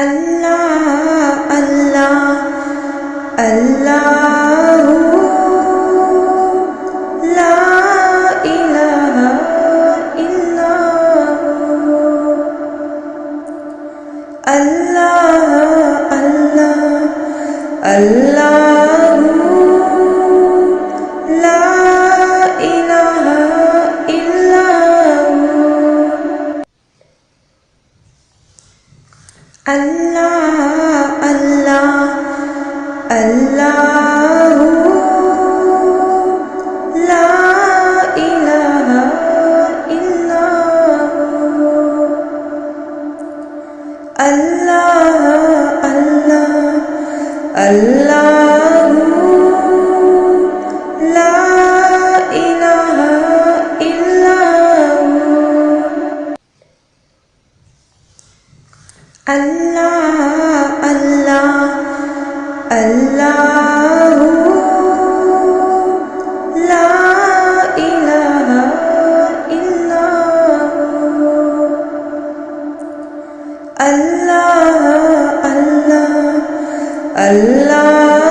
अल्लाह अल्लाह अल्लाहू ला इलाहा इल्लल्लाहु अल्लाह अल्लाह अल्लाहू ला इलाहा इल्लल्लाहु अल्लाह अल्लाह अल्लाहू ला इलाहा इल्लल्लाहु अल्लाह अल्लाह अल्लाहू ला इलाहा इल्लल्लाहु अल्लाह अल्लाह अल्लाहू ला इलाहा इल्लल्लाहु अल्लाह अल्लाह अल्लाहू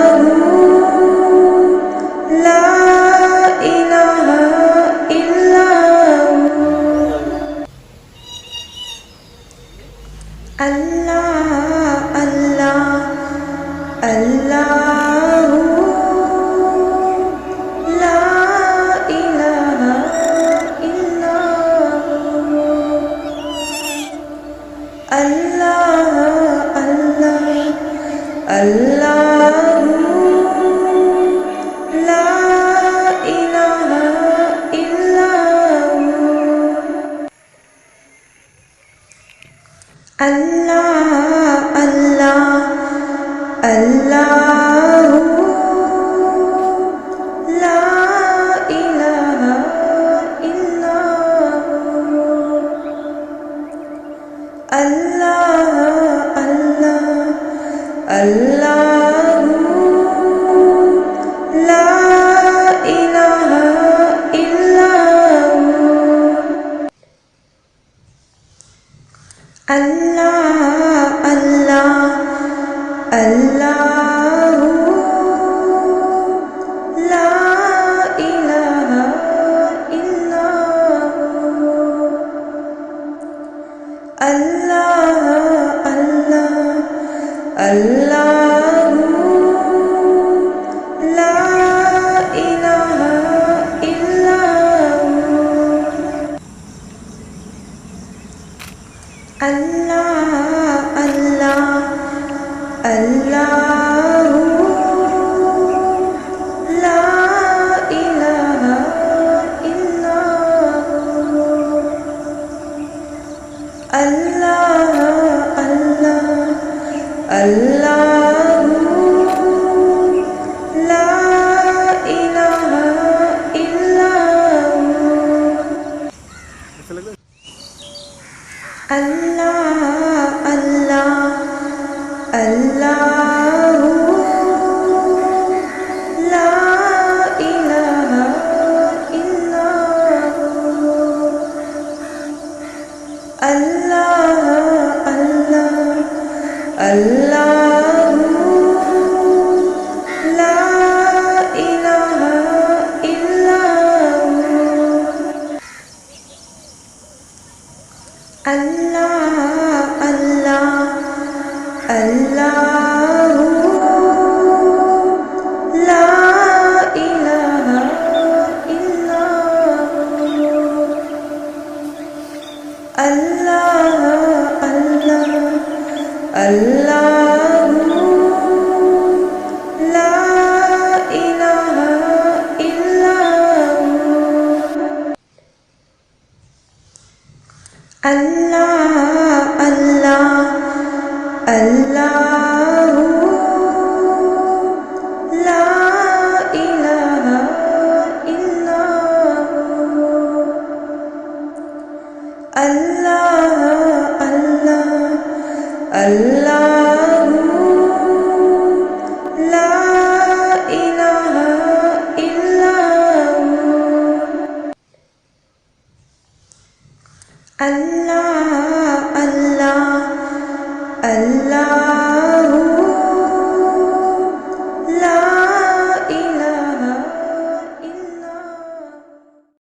ला इलाहा इल्लल्लाहु अल्लाह अल्लाह अल्लाहू ला इलाहा इल्लल्लाहु अल्लाह अल्लाह अल्लाहू ला इलाहा इल्लल्लाहु अल्लाह अल्लाह अल्लाहू ला इलाहा इल्लल्लाहु अल्लाह अल्लाह अल्लाहू ला इलाहा इल्लल्लाहु अल्लाह अल्लाह अल्लाहू ला इलाहा इल्लल्लाहु अल्लाह अल्लाह अल्लाहू ला इलाहा इल्लल्लाहु अल्लाह अल्लाह अल्लाहू ला इलाहा इल्लल्लाहु अल्लाह अल्लाह अल्लाहू ला इलाहा इल्लल्लाहु अल्लाह अल्लाह अल्लाहू ला इलाहा इल्लल्लाहु अल्लाह अल्लाह अल्लाहू ला इलाहा इल्लल्लाहु अल्लाह अल्लाह अल्लाहू ला इलाहा इल्लल्लाहु अल्लाह अल्लाह अल्लाहू ला इलाहा इल्लल्लाहु अल्लाह अल्लाह अल्लाहू ला इलाहा इल्लल्लाहु अल्लाह अल्लाह अल्लाहू ला इलाहा इल्लल्लाहु अल्लाह अल्लाह अल्लाह